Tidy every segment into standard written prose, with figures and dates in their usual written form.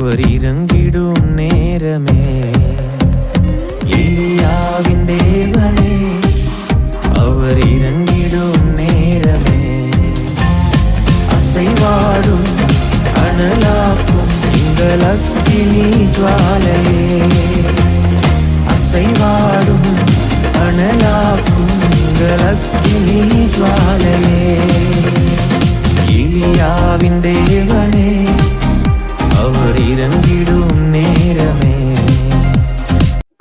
அவர் இறங்கிடும் நேரமே. எலியாவின் தேவனே அவர் இறங்கிடும் நேரமே. அசைவாடும் அனலாக்கும் எங்கள் அக்கினி ஜுவாலையே. அசைவாடும் அனலாக்கும் எங்கள் அக்கினி ஜுவாலையே. எலியாவின் தேவனே அவர் இறங்கிடும் நேரமே.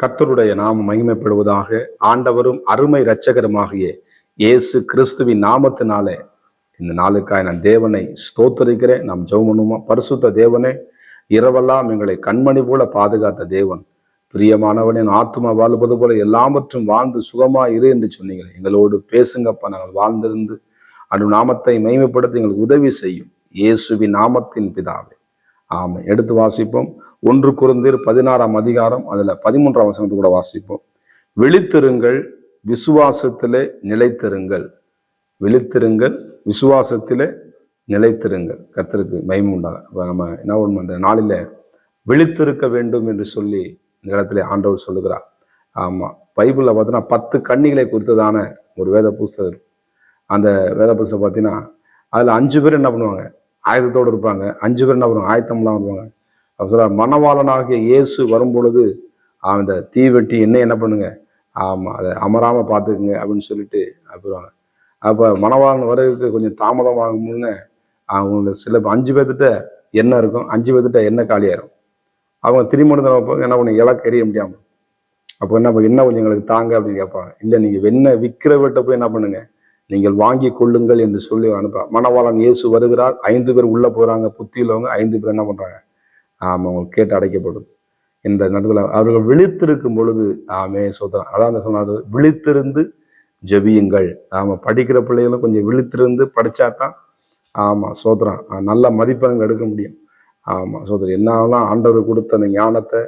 கர்த்தருடைய நாமம் மகிமைப்படுவதாக. ஆண்டவரும் அருமை இரட்சகருமாகிய இயேசு கிறிஸ்துவின் நாமத்தினாலே இந்த நாளுக்காய் நான் தேவனை ஸ்தோத்தரிக்கிறேன். நாம் ஜெபம் பண்ணுவோமா? பரிசுத்த தேவனே, இரவெல்லாம் எங்களை கண்மணி போல பாதுகாத்த தேவன், பிரியமானவனே, ஆத்துமா வாழ்வது போல எல்லாவற்றும் வாழ்ந்து சுகமா இரு என்று சொன்னீங்களே. எங்களோடு பேசுங்கப்பா. நாங்கள் வாழ்ந்திருந்து அந்த நாமத்தை மகிமைப்படுத்த எங்களுக்கு உதவி செய்யும். இயேசுவின் நாமத்தின் பிதாவே, ஆமை. எடுத்து வாசிப்போம். 1 கொரிந்தியர் 16ஆம் அதிகாரம், அதுல 13ஆம் வசனத்தை கூட வாசிப்போம். விழித்திருங்கள், விசுவாசத்திலே நிலைத்திருங்கள். விழித்திருங்கள், விசுவாசத்திலே நிலைத்திருங்கள். கர்த்தருக்கு மகிமை உண்டாக. நம்ம என்ன ஒன்று அந்த நாளில விழித்திருக்க வேண்டும் என்று சொல்லி இந்த இடத்துல ஆண்டவர் சொல்லுகிறார். ஆமா, பைபிள்ல பார்த்தீங்கன்னா 10 கன்னிகளை குறித்ததான ஒரு வேத புஸ்தகம். அந்த வேத புஸ்தகம் பார்த்தீங்கன்னா அதுல 5 பேர் என்ன பண்ணுவாங்க? ஆயுதத்தோடு இருப்பாங்க. 5 பேர் என்ன பண்ணுவாங்க? ஆயத்தம்லாம் வருவாங்க. அப்ப சொல்ற, மணவாளனாகிய இயேசு வரும்பொழுது அந்த தீவெட்டி என்ன பண்ணுங்க, ஆமா, அதை அமராம பார்த்துக்குங்க அப்படின்னு சொல்லிட்டு அப்புறம் அப்ப மணவாளன் வரதுக்கு கொஞ்சம் தாமதம் ஆகும்னு அவங்க சில 5 பேர்த்திட்ட எண்ணெய் இருக்கும். 5 பேர்த்திட்ட எண்ணெய் காலியாயிரும். அவங்க திருமணம் என்ன பண்ண இலக்கு எறிய முடியாம. அப்போ என்ன கொஞ்சம் எங்களுக்கு தாங்க அப்படின்னு கேட்பாங்க. இல்லை, நீங்க வெண்ணெய் விற்கிறவர்கிட்ட போய் என்ன பண்ணுங்க, நீங்கள் வாங்கி கொள்ளுங்கள் என்று சொல்லி அனுப்ப. மணவாளன் இயேசு வருகிறார். 5 பேர் உள்ள போறாங்க. புத்தியிலவங்க 5 பேர் என்ன பண்றாங்க? ஆமா, அவங்களுக்கு கேட்டு அடைக்கப்படுது. இந்த நேரத்துல அவர்கள் விழித்திருக்கும் பொழுது, ஆமே சோதரன் அதான் சொன்னாரு, விழித்திருந்து ஜெபியுங்கள். ஆமா, படிக்கிற பிள்ளைகளும் கொஞ்சம் விழித்திருந்து படிச்சாதான் ஆமா சோதரன் நல்ல மதிப்பெண்கள் எடுக்க முடியும். ஆமா சோதரன், என்னெல்லாம் ஆண்டவர் கொடுத்த அந்த ஞானத்தை,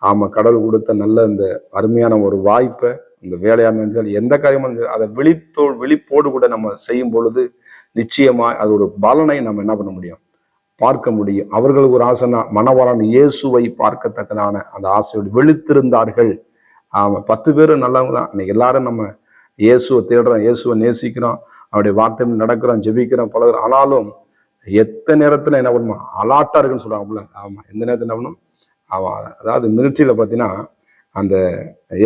ஆமா, கடவுள் கொடுத்த நல்ல இந்த அருமையான ஒரு வாய்ப்பை, இந்த வேலையா இருந்தாலும் எந்த காரியமா இருந்தாலும் அதை விழிப்போடு கூட நம்ம செய்யும் பொழுது நிச்சயமா அதோட பலனை நம்ம என்ன பண்ண முடியும்? பார்க்க முடியும். அவர்களுக்கு ஒரு ஆசைனா மணவாளன் இயேசுவை பார்க்கத்தக்கதான அந்த ஆசையோடு விழித்திருந்தார்கள். ஆமா, 10 பேரும் நல்லவங்க தான். இன்னைக்கு எல்லாரும் நம்ம இயேசுவை தேடுறோம், இயேசுவை நேசிக்கிறோம், அவருடைய வார்த்தை நடக்கிறோம், ஜெபிக்கிறோம், பழகிறோம். ஆனாலும் எத்தனை நேரத்துல என்ன பண்ணுமா? அலாட்டா இருக்குன்னு சொல்றாங்க. ஆமா, எந்த நேரத்துல என்ன பண்ணும்? அவன் அதாவது மிலிட்ரியில பார்த்தீங்கன்னா அந்த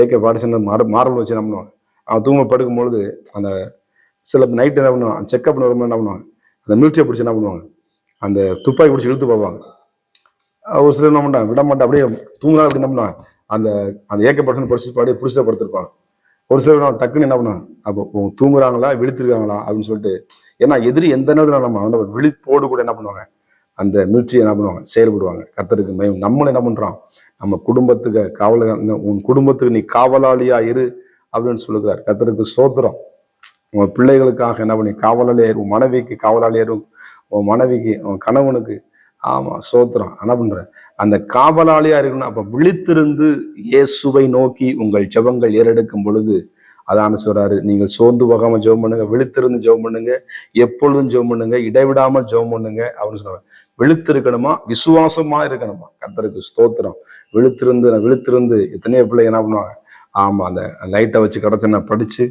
AK பாடிசன் மார்பல் வச்சு என்ன பண்ணுவாங்க, அவன் தூங்க படுக்கும் பொழுது அந்த சில நைட்டு என்ன பண்ணுவான், செக்அப் வரும்போது என்ன பண்ணுவாங்க, அந்த மிலிட்ரியை பிடிச்சி என்ன பண்ணுவாங்க, அந்த துப்பாக்கி பிடிச்சி இழுத்து போவாங்க. ஒரு சிலர் என்ன பண்ணுறாங்க, விட மாட்டேன், அப்படியே தூங்கினா அப்படி என்ன பண்ணுவாங்க, அந்த அந்த AK பாடிசன் படிச்சு பாடி பிடிச்சத படுத்திருப்பாங்க. ஒரு சிலர் டக்குன்னு என்ன பண்ணுவாங்க, அப்போ தூங்குறாங்களா விழித்திருக்காங்களா அப்படின்னு சொல்லிட்டு. ஏன்னா எதிரி எந்த நேரத்தில் நம்ம விழிப்போடு கூட என்ன பண்ணுவாங்க, அந்த மிலிட்ரி என்ன பண்ணுவாங்க, செயல்படுவாங்க. கர்த்தருக்கு மகிமை. நம்மளும் என்ன பண்றோம், நம்ம குடும்பத்துக்கு உன் குடும்பத்துக்கு நீ காவலாளியா இரு அப்படின்னு சொல்லுகிறார். கர்த்தருக்கு சோத்திரம். உன் பிள்ளைகளுக்காக என்ன பண்ணி காவலாளியா இரு, உன் மனைவிக்கு காவலாளியா இரு, உன் மனைவிக்கு, உன் கணவனுக்கு. ஆமா சோத்திரம். என்ன பண்ற, அந்த காவலாளியா இருக்கணும். அப்ப விழித்திருந்து இயேசுவை நோக்கி உங்கள் ஜெபங்கள் ஏறெடுக்கும் பொழுது அதான் சொல்றாரு, நீங்கள் சோர்ந்து போகாம ஜெபம் பண்ணுங்க, விழித்திருந்து ஜெபம் பண்ணுங்க, எப்பொழுதும் ஜெபம் பண்ணுங்க, இடைவிடாம ஜெபம் பண்ணுங்க அப்படின்னு சொல்றாங்க. விழித்திருக்கணுமா, விசுவாசமா இருக்கணுமா. கர்த்தருக்கு ஸ்தோத்திரம். விழித்திருந்து எத்தனையோ பிள்ளைங்க என்ன பண்ணுவாங்க, ஆமா, அந்த லைட்டை வச்சு கிடைச்சன படிச்சு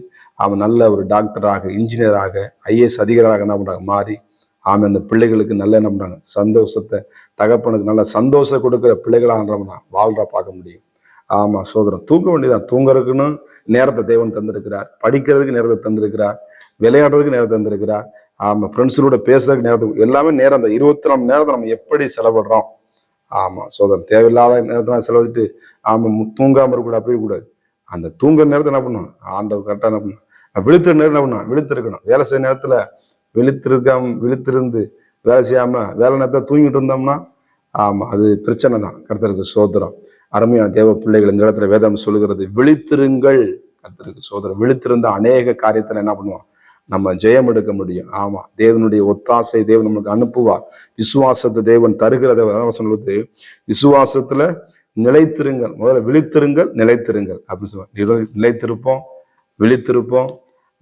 அவன் நல்ல ஒரு டாக்டராக, இன்ஜினியராக, IAS அதிகாரியாக என்ன பண்றாங்க மாறி, ஆமா, அந்த பிள்ளைகளுக்கு நல்ல என்ன பண்றாங்க, சந்தோஷத்தை, தகப்பனுக்கு நல்ல சந்தோஷம் கொடுக்குற பிள்ளைகளாக வாழ்றா பார்க்க முடியும். ஆமா சோதரம். தூங்க வேண்டியதான். தூங்குறதுக்குன்னு நேரத்தை தேவன் தந்திருக்கிறார், படிக்கிறதுக்கு நேரத்தை தந்திருக்கிறார், விளையாடுறதுக்கு நேரத்தை தந்திருக்கிறார். ஆமா, ஃப்ரெண்ட்ஸோட பேசுறதுக்கு நேரத்துக்கு எல்லாமே நேரம். அந்த 24 மணி நேரத்தை நம்ம எப்படி செலவிடுறோம்? ஆமா சோதரம். தேவையில்லாத நேரத்தை செலவிட்டு ஆமா தூங்காம இருக்கக்கூடாது, அப்படி கூடாது. அந்த தூங்குற நேரத்தை என்ன பண்ணும், ஆண்டவர் கரெக்டாக என்ன பண்ணும், விழித்திரு நேரம் என்ன பண்ணும், விழித்திருக்கணும். வேலை செய்ய நேரத்துல விழித்திருந்து வேலை செய்யாம வேலை நேரத்தை தூங்கிட்டு இருந்தோம்னா ஆமா அது பிரச்சனை தான். கர்த்தருக்கு சோதரம். அருமையான தேவ பிள்ளைகள், இந்த இடத்துல வேதம் சொல்லுகிறது, விழித்திருங்கள். கர்த்தருக்கு சோதரம். விழித்திருந்த அநேக காரியத்துல என்ன பண்ணுவோம், நம்ம ஜெயம் எடுக்க முடியும். ஆமா, தேவனுடைய ஒத்தாசை தேவன் நமக்கு அனுப்புவார். விசுவாசத்தை தேவன் தருகிறத சொல்லுவது, விசுவாசத்துல நிலைத்திருங்கள். முதல்ல விழித்திருங்கள், நிலைத்திருங்கள் அப்படின்னு சொல்லுவாங்க. நிலைத்திருப்போம், விழித்திருப்போம்,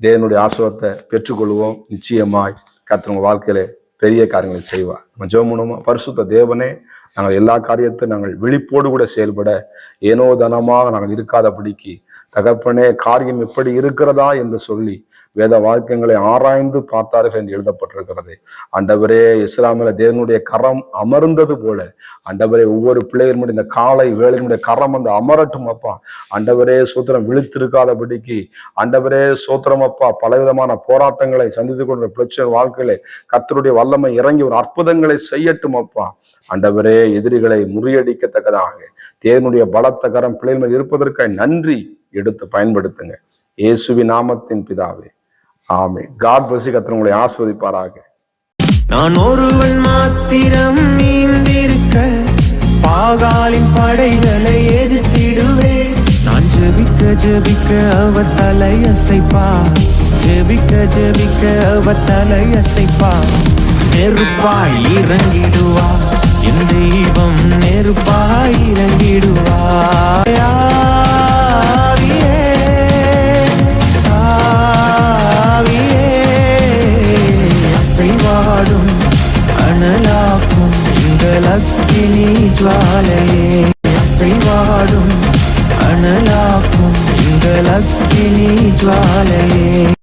தேவனுடைய ஆசீர்வாதத்தை பெற்றுக்கொள்வோம். நிச்சயமாய் கர்த்தர் உங்க வாழ்க்கையில பெரிய காரியங்களை செய்வார். நம்ம ஜெபம் பண்ணுவோமா? பரிசுத்த தேவனே, நாங்கள் எல்லா காரியத்தையும் நாங்கள் விழிப்போடு கூட செயல்பட ஏனோ தனமாக நாங்கள் இருக்காதபடிக்கு தகப்பனே காரியம் எப்படி இருக்கிறதா என்று சொல்லி வேத வாக்கியங்களை ஆராய்ந்து பார்த்தார்கள் என்று எழுதப்பட்டிருக்கிறது. ஆண்டவரே, இஸ்லாமில தேவனுடைய கரம் அமர்ந்தது போல ஆண்டவரே ஒவ்வொரு பிள்ளைகளும் இந்த காலை வேளையினுடைய கரம் அந்த அமரட்டும் அப்பா. ஆண்டவரே சோத்திரம், விழித்திருக்காதபடிக்கு ஆண்டவரே சோத்திரம் அப்பா, பலவிதமான போராட்டங்களை சந்தித்துக் கொண்ட பிரச்சனை வாழ்க்கையில கர்த்தருடைய வல்லமை இறங்கி ஒரு அற்புதங்களை செய்யட்டும் அப்பா. ஆண்டவரே, எதிரிகளை முறியடிக்கத்தக்கதாக தேவனுடைய பலத்த கரம் பிள்ளைகள் மேல் இருப்பதற்காக நன்றி. எடுத்து பயன்படுத்துங்க. இயேசுவின் நாமத்தின் பிதாவே, ஆமென். God bless you. கர்த்தர் உங்களை ஆசீர்வதிப்பாராக. நான் ஒருவன் மாத்திரம் நீந்திருக்க பாகாலின் படைகளை எதிர்த்திடுவேன். நான் ஜெபிக்க ஜெபிக்க அவர் தலையசைப்பார், ஜெபிக்க ஜெபிக்க அவர் தலையசைப்பார். நெருப்பாய் இறங்கிடுவார் என் தெய்வம், நெருப்பாய் இறங்கிடுவார். ஆவியே, ஆவியே, அசைவாடும் அனலாக்கும் எங்கள் அக்கினி ஜுவாலையே, அசைவாடும் அனலாக்கும் எங்கள் அக்கினி ஜுவாலையே.